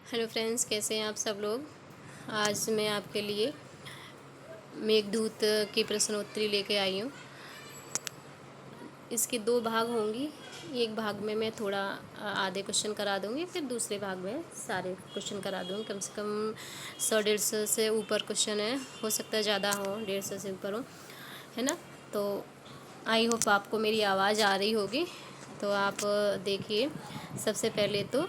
Hello friends, कैसे हैं आप सब लोग। आज मैं आपके लिए मेघदूत की प्रश्नोत्तरी लेके आई हूँ। इसके दो भाग होंगी। एक भाग में मैं थोड़ा आधे क्वेश्चन करा दूँगी, फिर दूसरे भाग में सारे क्वेश्चन करा दूँगी। कम से कम 100-150 से ऊपर क्वेश्चन है, हो सकता है ज़्यादा हो, 150 से ऊपर हो, है ना। तो आई होप आपको मेरी आवाज़ आ रही होगी। तो आप देखिए, सबसे पहले तो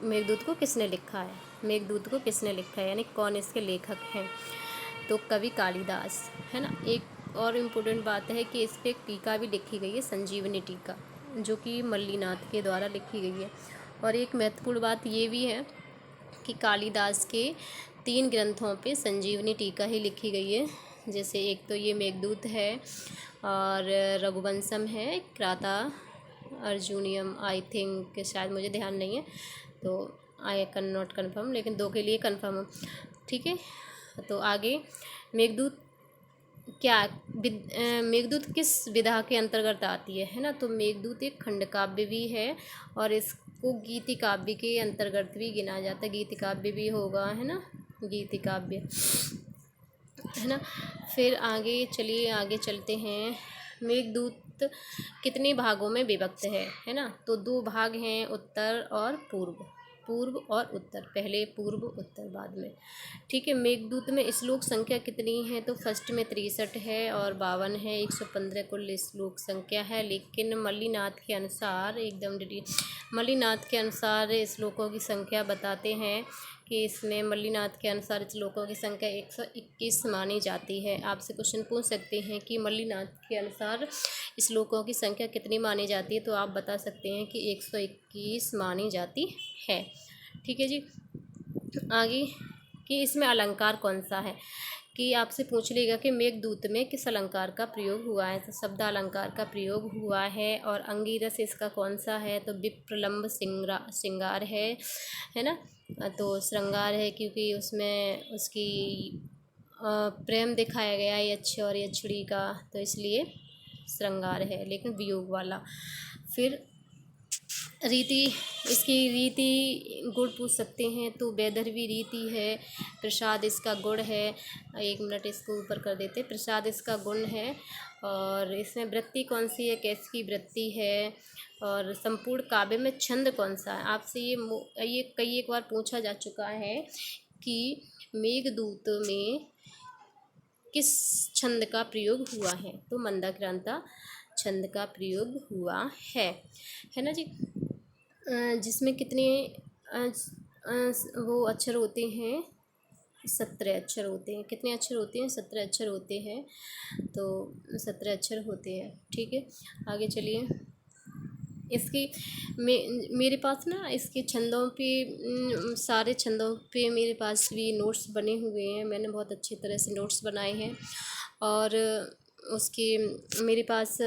मेघदूत को किसने लिखा है। मेघदूत को किसने लिखा है यानी कौन इसके लेखक हैं। तो कवि कालिदास, है ना। एक और इम्पोर्टेंट बात है कि इस पर एक टीका भी लिखी गई है, संजीवनी टीका, जो कि मल्लीनाथ के द्वारा लिखी गई है। और एक महत्वपूर्ण बात ये भी है कि कालिदास के 3 ग्रंथों पे संजीवनी टीका ही लिखी गई है। जैसे एक तो ये मेघदूत है, और रघुवंशम है, क्राता अर्जुनियम, आई थिंक, शायद मुझे ध्यान नहीं है, तो आई कैन नॉट कन्फर्म, लेकिन 2 के लिए कन्फर्म हो, ठीक है। तो आगे, मेघदूत क्या मेघदूत किस विधा के अंतर्गत आती है ना। तो मेघदूत एक खंड काव्य भी है, और इसको गीति काव्य के अंतर्गत भी गिना जाता है। गीति काव्य भी होगा, है ना, गीति काव्य, है ना। फिर आगे चलिए, आगे चलते हैं। मेघदूत कितने भागों में विभक्त है ना। तो 2 भाग हैं, उत्तर और पूर्व। पूर्व और उत्तर, पहले पूर्व उत्तर बाद में, ठीक है। मेघदूत में श्लोक संख्या कितनी है। तो फर्स्ट में 63 है और 52 है, 115 कुल श्लोक संख्या है। लेकिन मल्लीनाथ के अनुसार, एकदम मल्लीनाथ के अनुसार श्लोकों की संख्या बताते हैं कि इसमें मल्लीनाथ के अनुसार श्लोकों की संख्या 121 मानी जाती है। आपसे क्वेश्चन पूछ सकते हैं कि मल्लीनाथ के अनुसार श्लोकों की संख्या कितनी मानी जाती है, तो आप बता सकते हैं कि 121 मानी जाती है, ठीक है जी। आगे, कि इसमें अलंकार कौन सा है, कि आपसे पूछ लेगा कि मेघदूत में किस अलंकार का प्रयोग हुआ है। तो शब्द अलंकार का प्रयोग हुआ है। और अंगिरस इसका कौन सा है, तो विप्रलंब श्रृंगार है ना। तो श्रृंगार है क्योंकि उसमें उसकी प्रेम दिखाया गया है, यक्ष और यक्षिणी का, तो इसलिए श्रृंगार है, लेकिन वियोग वाला। फिर रीति, इसकी रीति गुण पूछ सकते हैं, तो वैदर्भी रीति है। प्रसाद इसका गुण है। 1 मिनट इसको ऊपर कर देते। प्रसाद इसका गुण है। और इसमें वृत्ति कौन सी है, कैसी की वृत्ति है। और संपूर्ण काव्य में छंद कौन सा है। आपसे ये कई एक बार पूछा जा चुका है कि मेघदूत में किस छंद का प्रयोग हुआ है। तो मंदाक्रांता छंद का प्रयोग हुआ है ना जी। जिसमें कितने वो अक्षर होते हैं, 17 अक्षर होते हैं। कितने अक्षर होते हैं, 17 अक्षर होते हैं। तो 17 अक्षर होते हैं, ठीक है। आगे चलिए। इसकी मेरे पास ना इसके छंदों पे, सारे छंदों पे मेरे पास भी नोट्स बने हुए हैं। मैंने बहुत अच्छी तरह से नोट्स बनाए हैं। और उसके मेरे पास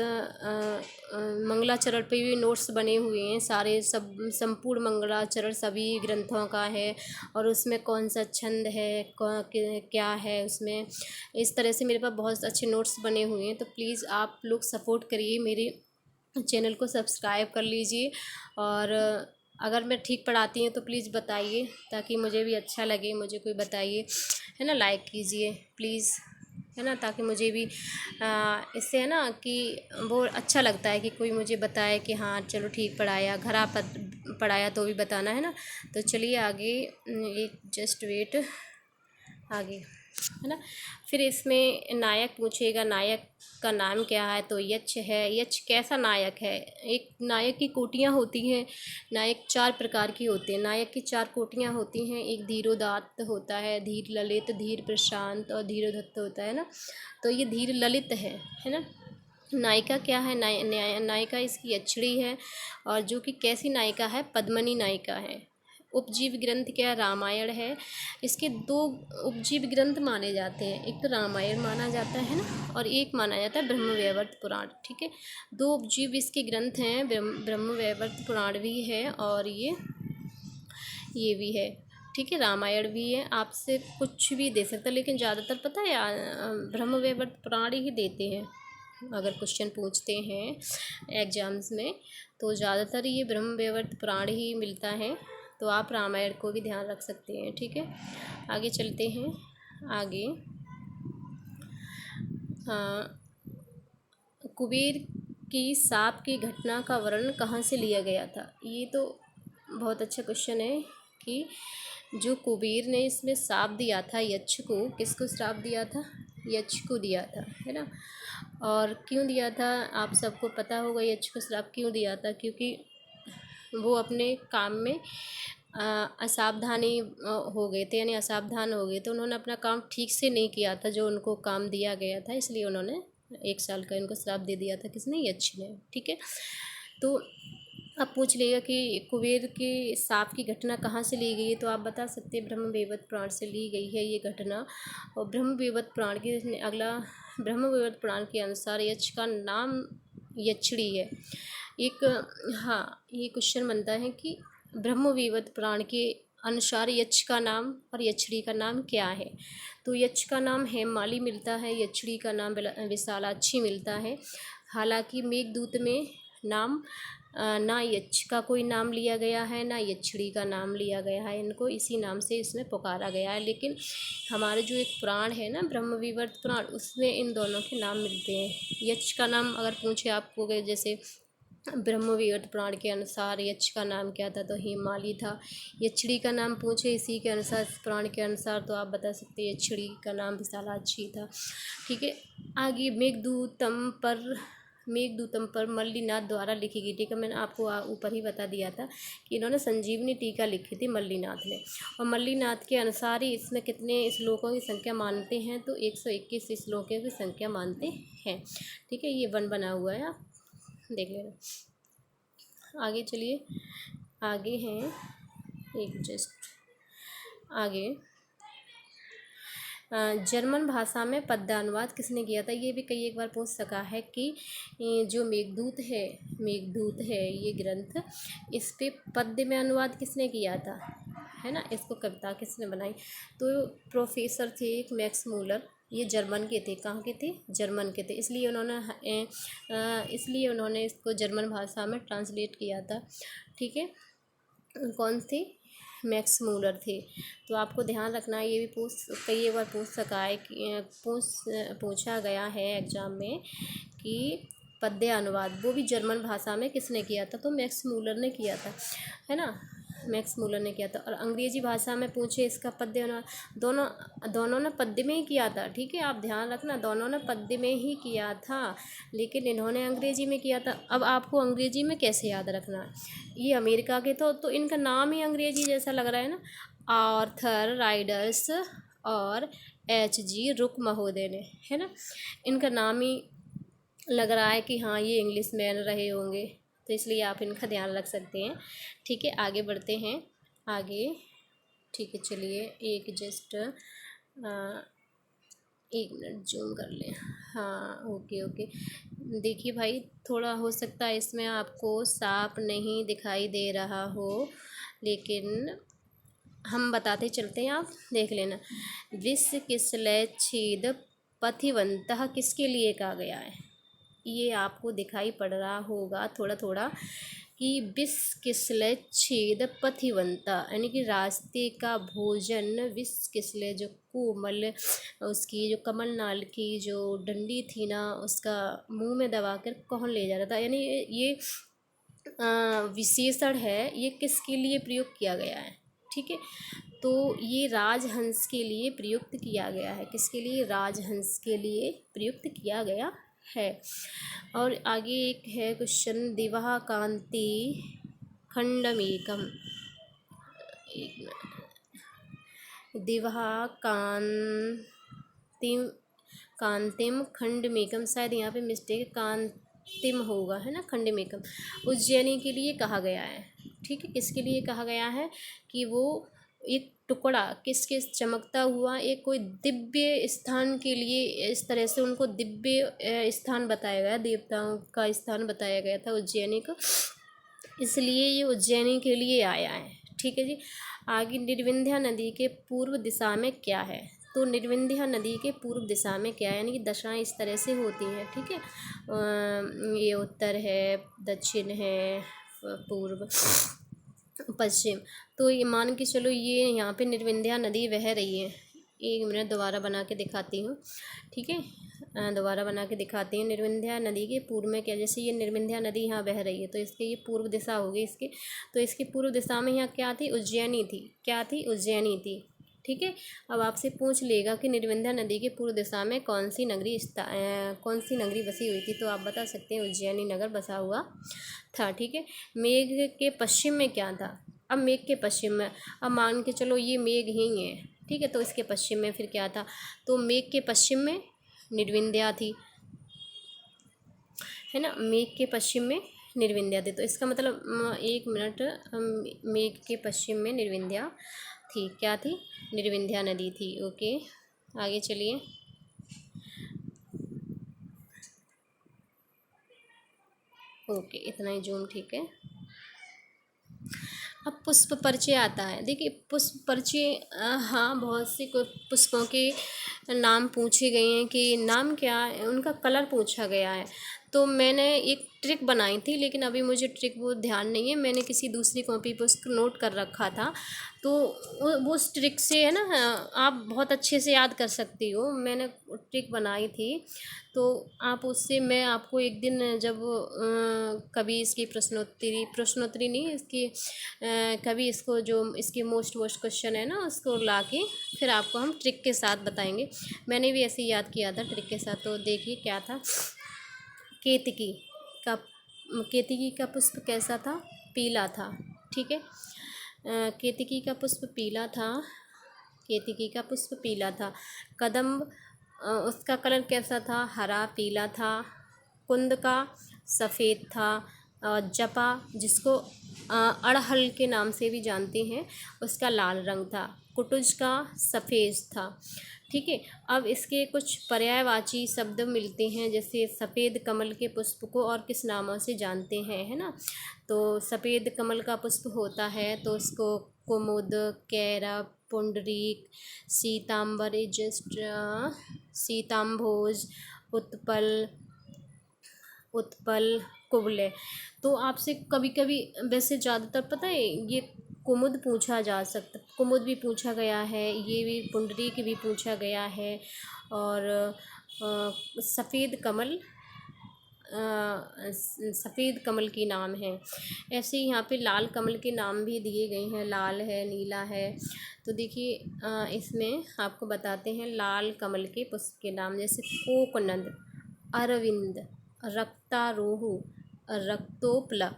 मंगलाचरण पे भी नोट्स बने हुए हैं। सारे सब संपूर्ण मंगलाचरण सभी ग्रंथों का है, और उसमें कौन सा छंद है, क्या है उसमें, इस तरह से मेरे पास बहुत अच्छे नोट्स बने हुए हैं। तो प्लीज़ आप लोग सपोर्ट करिए, मेरे चैनल को सब्सक्राइब कर लीजिए। और अगर मैं ठीक पढ़ाती हूँ तो प्लीज़ बताइए, ताकि मुझे भी अच्छा लगे, मुझे कोई बताइए, है ना। लाइक कीजिए प्लीज़, है ना, ताकि मुझे भी इससे, है ना, कि वो अच्छा लगता है कि कोई मुझे बताए कि हाँ चलो ठीक पढ़ाया, घर आप पढ़ाया तो भी बताना, है ना। तो चलिए आगे, एक जस्ट वेट, आगे, है ना। फिर इसमें नायक पूछेगा, नायक का नाम क्या है। तो यक्ष है। यक्ष कैसा नायक है। एक नायक की कोटियाँ होती हैं। नायक 4 प्रकार की होते हैं। नायक की 4 कोटियाँ होती हैं। एक धीरोदात्त होता है, धीर ललित, धीर प्रशांत और धीरोधत्त होता है ना। तो ये धीर ललित है ना। नायिका क्या है, नायिका इसकी यक्षिणी है, और जो कि कैसी नायिका है, पद्मिनी नायिका है। उपजीव ग्रंथ क्या, रामायण है। इसके 2 उपजीव ग्रंथ माने जाते हैं, एक तो रामायण माना जाता है ना, और एक माना जाता है ब्रह्मवैवर्त पुराण, ठीक है। 2 उपजीव इसके ग्रंथ हैं, ब्रह्मवैवर्त पुराण भी है, और ये भी है, ठीक है। रामायण भी है। आपसे कुछ भी दे सकता है, लेकिन ज़्यादातर पता है ब्रह्मवैवर्त पुराण ही देते हैं। अगर क्वेश्चन पूछते हैं एग्ज़ाम्स में, तो ज़्यादातर ये ब्रह्मवैवर्त पुराण ही मिलता है। तो आप रामायण को भी ध्यान रख सकते हैं। ठीक है, आगे चलते हैं। आगे कुबेर की सांप की घटना का वर्णन कहाँ से लिया गया था। ये तो बहुत अच्छा क्वेश्चन है कि जो कुबेर ने इसमें श्राप दिया था यक्ष को, किसको श्राप दिया था? यक्ष को दिया था, है ना। और क्यों दिया था आप सबको पता होगा, यक्ष को श्राप क्यों दिया था? क्योंकि वो अपने काम में असावधानी हो गए थे, यानी असावधान हो गए थे। उन्होंने अपना काम ठीक से नहीं किया था जो उनको काम दिया गया था, इसलिए उन्होंने 1 साल का इनको श्राप दे दिया था। किसने? यक्ष ने। ठीक है, तो अब पूछ लेगा कि कुबेर के सांप की घटना कहाँ से ली गई है, तो आप बता सकते हैं ब्रह्मवैवर्त पुराण से ली गई है ये घटना। और ब्रह्मवैवर्त पुराण के अगला ब्रह्मवैवर्त पुराण के अनुसार यक्ष का नाम यक्षिणी है। एक हाँ, ये क्वेश्चन बनता है कि ब्रह्मवैवर्त पुराण के अनुसार यक्ष का नाम और यक्षिणी का नाम क्या है। तो यक्ष का नाम हेममाली मिलता है, यक्षिणी का नाम विशालाक्षी मिलता है। हालांकि मेघदूत में नाम ना यक्ष का कोई नाम लिया गया है, ना यक्षिणी का नाम लिया गया है। इनको इसी नाम से इसमें पुकारा गया है। लेकिन हमारे जो एक पुराण है ना ब्रह्मवैवर्त पुराण, उसमें इन दोनों के नाम मिलते हैं। यक्ष का नाम अगर पूछे आपको, जैसे ब्रह्मवैवर्त पुराण के अनुसार यक्ष का नाम क्या था, तो हेममाली था। यक्षिणी का नाम पूछे इसी के अनुसार, पुराण के अनुसार, तो आप बता सकते हैं यक्षिणी का नाम विशालाक्षी था। ठीक है, आगे मेघदूतम पर मल्लीनाथ द्वारा लिखी गई टीका। मैंने आपको ऊपर ही बता दिया था कि इन्होंने संजीवनी टीका लिखी थी मल्लीनाथ ने। और मल्लीनाथ के अनुसार ही इसमें कितने श्लोकों की संख्या मानते हैं, तो 121 श्लोकों की संख्या मानते हैं। ठीक है, ये 1 बना हुआ है, आप देख लेना। आगे चलिए, आगे हैं एक जस्ट आगे जर्मन भाषा में पद्यानुवाद किसने किया था। ये भी कई एक बार पूछ सका है कि जो मेघदूत है ये ग्रंथ, इस पे पद्य में अनुवाद किसने किया था, है ना। इसको कविता किसने बनाई, तो प्रोफेसर थे एक मैक्स मूलर। ये जर्मन के थे। कहाँ के थे? जर्मन के थे। इसलिए उन्होंने इसको जर्मन भाषा में ट्रांसलेट किया था। ठीक है, कौन थे? मैक्स मूलर थे। तो आपको ध्यान रखना, ये भी कई एक बार पूछ सका है कि पूछा गया है एग्जाम में कि पद्य अनुवाद वो भी जर्मन भाषा में किसने किया था, तो मैक्स मूलर ने किया था, है ना। मैक्स मूलर ने किया था। और अंग्रेजी भाषा में पूछे इसका पद्य अनुवाद, दोनों ने पद्य में ही किया था। ठीक है, आप ध्यान रखना, दोनों ने पद्य में ही किया था, लेकिन इन्होंने अंग्रेजी में किया था। अब आपको अंग्रेजी में कैसे याद रखना है, ये अमेरिका के तो इनका नाम ही अंग्रेजी जैसा लग रहा है ना, आर्थर राइडर्स और H.G. रुक महोदय ने, है ना। इनका नाम ही लग रहा है कि हाँ ये इंग्लिश मैन रहे होंगे, तो इसलिए आप इनका ध्यान रख सकते हैं। ठीक है, आगे बढ़ते हैं आगे। ठीक है, चलिए एक जस्ट 1 मिनट जूम कर लें। हाँ, ओके। देखिए भाई, थोड़ा हो सकता है इसमें आपको साफ नहीं दिखाई दे रहा हो, लेकिन हम बताते चलते हैं, आप देख लेना। विश्व किसलय छेद पथिवंतः किसके लिए कहा गया है, ये आपको दिखाई पड़ रहा होगा थोड़ा थोड़ा कि विश्व किसलय छेद पथिवंता, यानी कि रास्ते का भोजन विश्व किसलय, जो कोमल उसकी जो कमल नाल की जो डंडी थी ना, उसका मुंह में दबाकर कौन ले जा रहा था। यानी ये विशेषण है, ये किसके लिए प्रयुक्त किया गया है। ठीक है, तो ये राजहंस के लिए प्रयुक्त किया गया है। किसके लिए? राजहंस के लिए प्रयुक्त किया गया है। और आगे एक है क्वेश्चन, दिवा कांति खंडमेकम, दिवा कांतिम खंडमेकम, शायद यहाँ पे मिस्टेक, कांतिम होगा, है ना, खंडमेकम उज्जैनी के लिए कहा गया है। ठीक है, किसके लिए कहा गया है कि वो एक टुकड़ा किसके चमकता हुआ एक कोई दिव्य स्थान के लिए, इस तरह से उनको दिव्य स्थान बताया गया, देवताओं का स्थान बताया गया था उज्जैनी को, इसलिए ये उज्जैनी के लिए आया है। ठीक है जी, आगे निर्विंध्या नदी के पूर्व दिशा में क्या है, तो निर्विंध्या नदी के पूर्व दिशा में क्या है, यानी कि दशाएं इस तरह से होती हैं। ठीक है, ये उत्तर है, दक्षिण है, पूर्व, पश्चिम। तो ये मान के चलो, ये यहाँ पे निर्विंध्या नदी बह रही है। एक मिनट दोबारा बना के दिखाती हूँ, ठीक है। दोबारा बना के दिखाती हूँ। निर्विंध्या नदी के पूर्व में क्या, जैसे ये निर्विंध्या नदी यहाँ बह रही है तो इसके ये पूर्व दिशा होगी इसके। तो इसकी पूर्व दिशा में यहाँ क्या थी, उज्जैनी थी। क्या थी, उज्जैनी थी, ठीक है। अब आपसे पूछ लेगा कि निर्विंध्या नदी के पूर्व दिशा में कौन सी नगरी बसी हुई थी, तो आप बता सकते हैं उज्जैनी नगर बसा हुआ था, ठीक है। मेघ के पश्चिम में क्या था, अब मेघ के पश्चिम में, अब मान के चलो ये मेघ ही है, ठीक है। तो इसके पश्चिम में फिर क्या था, तो मेघ के पश्चिम में निर्विंध्या थी, है ना। मेघ के पश्चिम में निर्विंध्या थी, तो इसका मतलब एक मिनट, मेघ के पश्चिम में निर्विंध्या थी, क्या थी, निर्विंध्या नदी थी। ओके, आगे चलिए। ओके, इतना ही जूम, ठीक है। अब पुष्प परिचय आता है। देखिए पुष्प परिचय, हाँ, बहुत से पुष्पों के नाम पूछे गए हैं कि नाम क्या है, उनका कलर पूछा गया है। तो मैंने एक ट्रिक बनाई थी, लेकिन अभी मुझे ट्रिक वो ध्यान नहीं है, मैंने किसी दूसरी कॉपी पर उसको नोट कर रखा था। तो वो उस ट्रिक से, है ना, आप बहुत अच्छे से याद कर सकती हो। मैंने ट्रिक बनाई थी, तो आप उससे, मैं आपको एक दिन जब कभी इसकी प्रश्नोत्तरी नहीं, इसकी कभी इसको जो इसके मोस्ट क्वेश्चन है ना, उसको ला के फिर आपको हम ट्रिक के साथ बताएंगे। मैंने भी ऐसे ही याद किया था ट्रिक के साथ। तो देखिए क्या था, केतकी का केतकी का पुष्प कैसा था, पीला था, ठीक है। केतकी का पुष्प पीला था, केतकी का पुष्प पीला था। कदम्ब, उसका कलर कैसा था, हरा पीला था। कुंद का सफ़ेद था। जपा, जिसको अड़हल के नाम से भी जानते हैं, उसका लाल रंग था। कुटुज का सफ़ेद था, ठीक है। अब इसके कुछ पर्यायवाची शब्द मिलते हैं, जैसे सफ़ेद कमल के पुष्प को और किस नामों से जानते हैं, है ना। तो सफ़ेद कमल का पुष्प होता है तो उसको कुमुद, कैरब, पुंडरीक, सीताम्भोज, उत्पल, कुबले। तो आपसे कभी कभी, वैसे ज़्यादातर पता है, ये कुमुद पूछा जा सकता, कुमुद भी पूछा गया है, ये भी पुंडरीक भी पूछा गया है। और सफ़ेद कमल, सफ़ेद कमल की नाम है। ऐसे ही यहाँ पे लाल कमल के नाम भी दिए गए हैं, लाल है, नीला है। तो देखिए इसमें आपको बताते हैं लाल कमल के पुष्प के नाम, जैसे कोकनद, अरविंद, रक्तारोहु, रक्तोपला।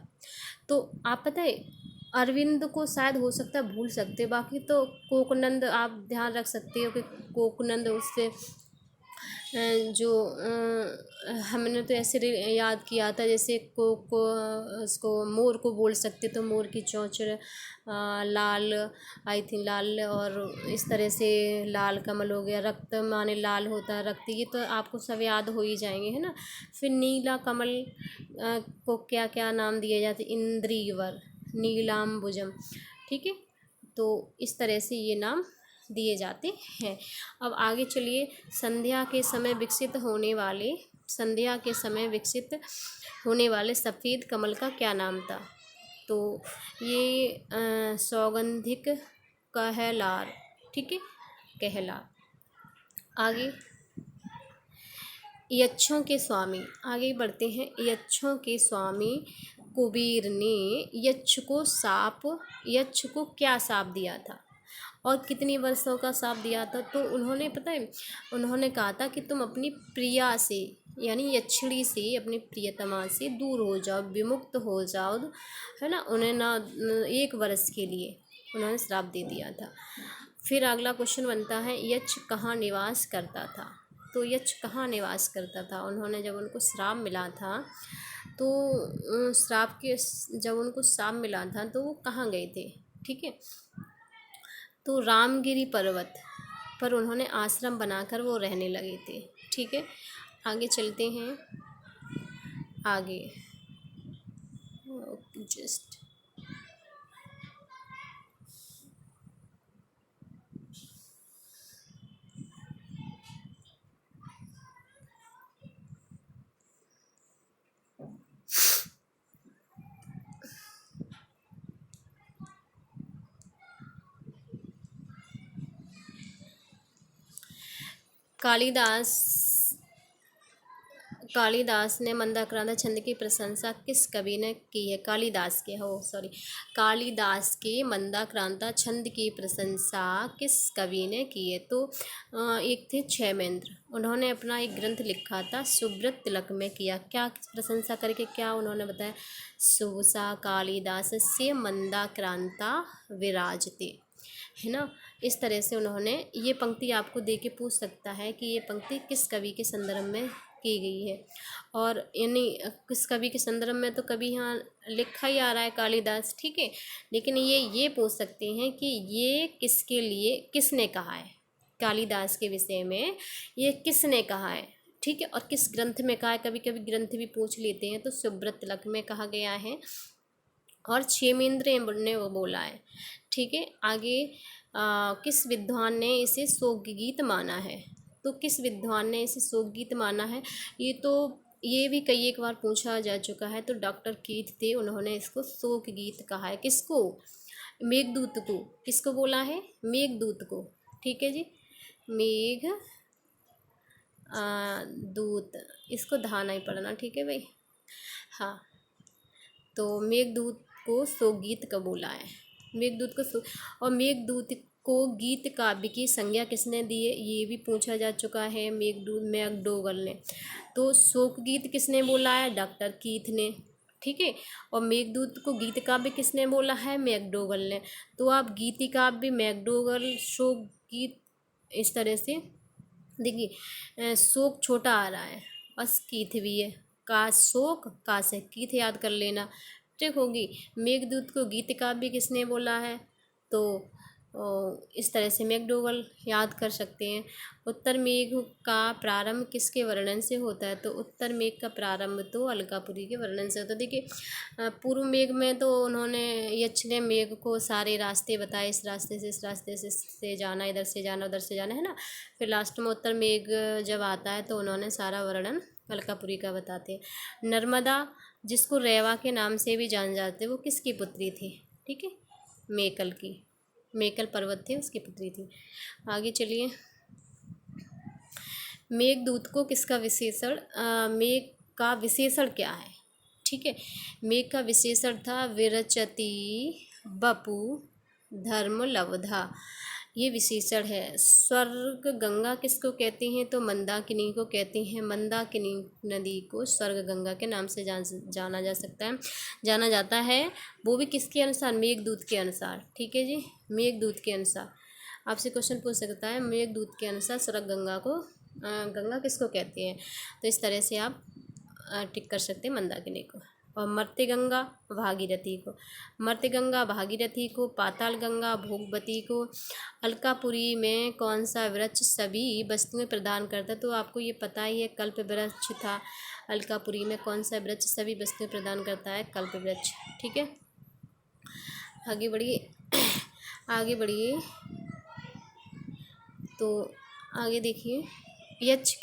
तो आप पता है, अरविंद को शायद हो सकता है भूल सकते, बाकी तो कोकनंद आप ध्यान रख सकते हो कि कोकनंद, उससे जो हमने तो ऐसे याद किया था, जैसे को उसको मोर को बोल सकते, तो मोर की चोंच लाल, आई थी लाल। और इस तरह से लाल कमल हो गया, रक्त माने लाल होता है, रक्त, ये तो आपको सब याद हो ही जाएंगे, है ना। फिर नीला कमल को क्या क्या नाम दिए जाते, इंद्रीवर, नीलाम्बुजम, ठीक है। तो इस तरह से ये नाम दिए जाते हैं। अब आगे चलिए, संध्या के समय विकसित होने वाले सफ़ेद कमल का क्या नाम था, तो ये सौगंधिक कहलार, ठीक है, कहलार। आगे, यक्षों के स्वामी, आगे बढ़ते हैं। यक्षों के स्वामी कुबेर ने यक्ष को क्या शाप दिया था और कितनी वर्षों का शाप दिया था, तो उन्होंने, पता है, उन्होंने कहा था कि तुम अपनी प्रिया से, यानी यक्षिणी से, अपनी प्रियतमा से दूर हो जाओ, विमुक्त हो जाओ, है ना। उन्हें ना 1 वर्ष के लिए उन्होंने श्राप दे दिया था। फिर अगला क्वेश्चन बनता है, यक्ष कहाँ निवास करता था, तो यक्ष कहाँ निवास करता था, उन्होंने जब उनको श्राप मिला था, तो जब उनको श्राप मिला था तो वो कहाँ गए थे, ठीक है। तो रामगिरी पर्वत पर उन्होंने आश्रम बनाकर वो रहने लगे थे, ठीक है। आगे चलते हैं, आगे जस्ट कालिदास कालिदास ने मंदाक्रांता छंद की प्रशंसा किस कवि ने की है? कालिदास के मंदाक्रांता छंद की प्रशंसा किस कवि ने की है? तो एक थे क्षेमेंद्र, उन्होंने अपना एक ग्रंथ लिखा था सुब्रत तिलक में किया। क्या प्रशंसा करके क्या उन्होंने बताया? सुबसा कालिदास से मंदाक्रांता विराजते, है ना। इस तरह से उन्होंने ये पंक्ति आपको दे के पूछ सकता है कि ये पंक्ति किस कवि के संदर्भ में की गई है। और यानी किस कवि के संदर्भ में, तो कवि यहाँ लिखा ही आ रहा है कालिदास, ठीक है। लेकिन ये पूछ सकते हैं कि ये किसके लिए, किसने कहा है, कालिदास के विषय में ये किसने कहा है, ठीक है। और किस ग्रंथ में कहा है, कभी कभी ग्रंथ भी पूछ लेते हैं। तो सुब्रत तिलक में कहा गया है और क्षेमेंद्र ने वो बोला है, ठीक है। आगे किस विद्वान ने इसे शोक गीत माना है? तो किस विद्वान ने इसे शोक गीत माना है? ये भी कई एक बार पूछा जा चुका है। तो डॉक्टर कीथ थे, उन्होंने इसको शोक गीत कहा है। किसको? मेघदूत को। किसको बोला है? मेघदूत को, ठीक है जी। मेघ दूत, इसको धा नहीं पढ़ना, ठीक है भाई। हाँ, तो मेघदूत को शोकगीत का बोला है। मेघदूत को और मेघदूत को गीत काव्य की संज्ञा किसने दी है? ये भी पूछा जा चुका है मैकडोगल ने। तो शोकगीत किसने बोला है? डॉक्टर कीथ ने, ठीक है। और मेघदूत को गीत काव्य किसने बोला है? मैकडोगल ने। तो आप गीति काव्य, मैकडोगल, शोकगीत, इस तरह से देखिए। शोक छोटा आ रहा है, बस कीथ भी है, का शोक का से कीथ याद कर लेना, ठीक होगी। मेघदूत को गीत काव्य किसने बोला है? तो इस तरह से मैकडोगल याद कर सकते हैं। उत्तर मेघ का प्रारंभ किसके वर्णन से होता है? तो उत्तर मेघ का प्रारंभ तो अलकापुरी के वर्णन से होता है। देखिए, पूर्व मेघ में तो उन्होंने यक्ष ने मेघ को सारे रास्ते बताए, इस रास्ते से, इस रास्ते से जाना, इधर से जाना, उधर से जाना, है ना। फिर लास्ट में उत्तर मेघ जब आता है तो उन्होंने सारा वर्णन अलकापुरी का बताते हैं। नर्मदा, जिसको रेवा के नाम से भी जान जाते, वो किसकी पुत्री थी? ठीक है, मेकल की, मेकल पर्वत थे उसकी पुत्री थी। आगे चलिए। मेघदूत को किसका विशेषण, मेघ का विशेषण क्या है? ठीक है, मेघ का विशेषण था विरचति बपु धर्म लवधा, ये विशेषण है। स्वर्ग गंगा किसको कहते हैं? तो मंदाकिनी को कहते हैं। मंदाकिनी नदी को स्वर्ग गंगा के नाम से जाना जाता है। वो भी किसके अनुसार? मेघदूत के अनुसार, ठीक है जी, मेघदूत के अनुसार। आपसे क्वेश्चन पूछ सकता है, मेघदूत के अनुसार स्वर्ग गंगा को गंगा किसको कहते हैं? तो इस तरह से आप टिक कर सकते हैं मंदाकिनी को। और मर्त्य गंगा भागीरथी को, मर्त्य गंगा भागीरथी को, पाताल गंगा भोगवती को। अलकापुरी में कौन सा वृक्ष सभी वस्तुएं प्रदान करता है? तो आपको ये पता ही है, कल्प वृक्ष था। अलकापुरी में कौन सा वृक्ष सभी वस्तुएं प्रदान करता है? कल्प वृक्ष, ठीक है। आगे बढ़िए आगे बढ़िए। तो आगे देखिए, यक्ष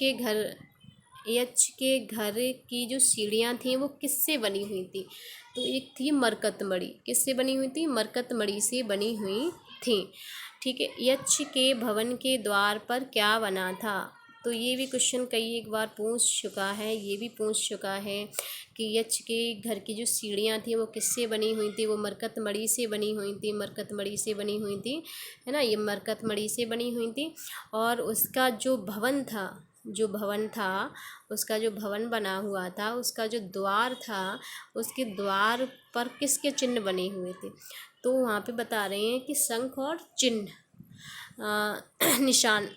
के घर की जो सीढ़ियाँ थीं वो किससे बनी हुई थी? तो एक थी मरकतमणि, किससे बनी हुई थी? मरकतमणि से बनी हुई थी, ठीक है। यक्ष के भवन के द्वार पर क्या बना था? तो ये भी क्वेश्चन कई एक बार पूछ चुका है, ये भी पूछ चुका है कि यक्ष के घर की जो सीढ़ियाँ थी वो किससे बनी हुई थी? वो मरकतमणि से बनी हुई थी, मरकतमणि से बनी हुई थी, है ना, ये मरकतमणि से बनी हुई थी। और उसका जो भवन था, उसका जो भवन बना हुआ था, उसका जो द्वार था, उसके द्वार पर किसके चिन्ह बने हुए थे? तो वहाँ पे बता रहे हैं कि शंख और चिन्ह निशान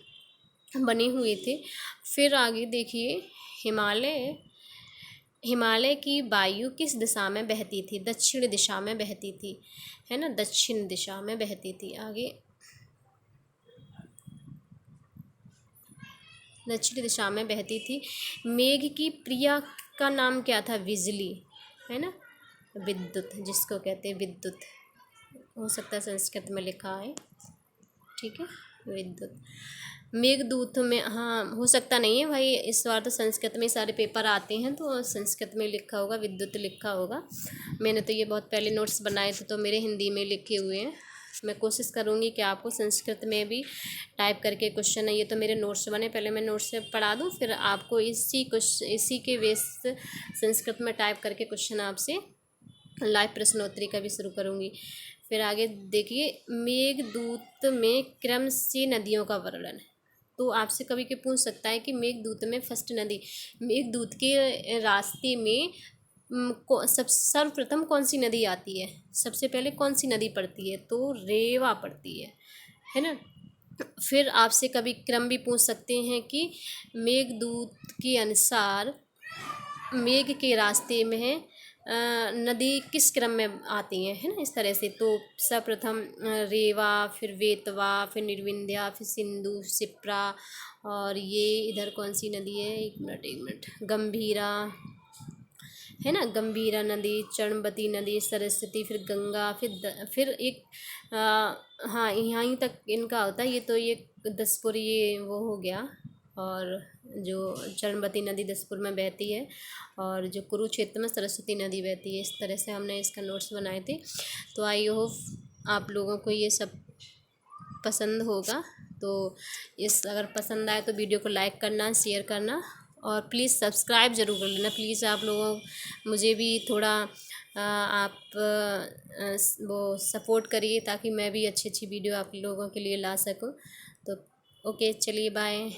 बने हुए थे। फिर आगे देखिए, हिमालय की वायु किस दिशा में बहती थी? दक्षिण दिशा में बहती थी, है ना, दक्षिण दिशा में बहती थी। आगे दक्षिण दिशा में बहती थी। मेघ की प्रिया का नाम क्या था? बिजली, है ना, विद्युत, जिसको कहते हैं विद्युत, हो सकता है संस्कृत में लिखा है, ठीक है, विद्युत। मेघदूत में, हाँ, हो सकता नहीं है भाई, इस बार तो संस्कृत में सारे पेपर आते हैं तो संस्कृत में लिखा होगा, विद्युत लिखा होगा। मैंने तो ये बहुत पहले नोट्स बनाए थे तो मेरे हिंदी में लिखे हुए हैं, मैं कोशिश करूँगी कि आपको संस्कृत में भी टाइप करके क्वेश्चन है, ये तो मेरे नोट्स बने, पहले मैं नोट्स से पढ़ा दूँ, फिर आपको इसी के बेस संस्कृत में टाइप करके क्वेश्चन आपसे लाइव प्रश्नोत्तरी का भी शुरू करूँगी। फिर आगे देखिए, मेघदूत में क्रम से नदियों का वर्णन। तो आपसे कभी के पूछ सकता है कि मेघदूत में फर्स्ट नदी, मेघदूत के रास्ते में सर्वप्रथम कौन सी नदी आती है, सबसे पहले कौन सी नदी पड़ती है, तो रेवा पड़ती है ना। फिर आपसे कभी क्रम भी पूछ सकते हैं कि मेघदूत के अनुसार मेघ के रास्ते में है नदी किस क्रम में आती है ना, इस तरह से। तो सर्वप्रथम रेवा, फिर वेतवा, फिर निर्विंध्या, फिर सिंधु, शिप्रा, और ये इधर कौन सी नदी है, एक मिनट, गंभीरा है ना, गंभीरा नदी, चरणवती नदी, सरस्वती, फिर गंगा, फिर एक हाँ यहीं तक इनका होता है। ये तो ये दसपुर ये वो हो गया, और जो चरणवती नदी दसपुर में बहती है, और जो कुरुक्षेत्र में सरस्वती नदी बहती है। इस तरह से हमने इसका नोट्स बनाए थे। तो आई होप आप लोगों को ये सब पसंद होगा। तो अगर पसंद आए तो वीडियो को लाइक करना, शेयर करना, और प्लीज़ सब्सक्राइब ज़रूर कर लेना। प्लीज़ आप लोगों मुझे भी थोड़ा आप वो सपोर्ट करिए, ताकि मैं भी अच्छी अच्छी वीडियो आप लोगों के लिए ला सकूं। तो ओके, चलिए बाय।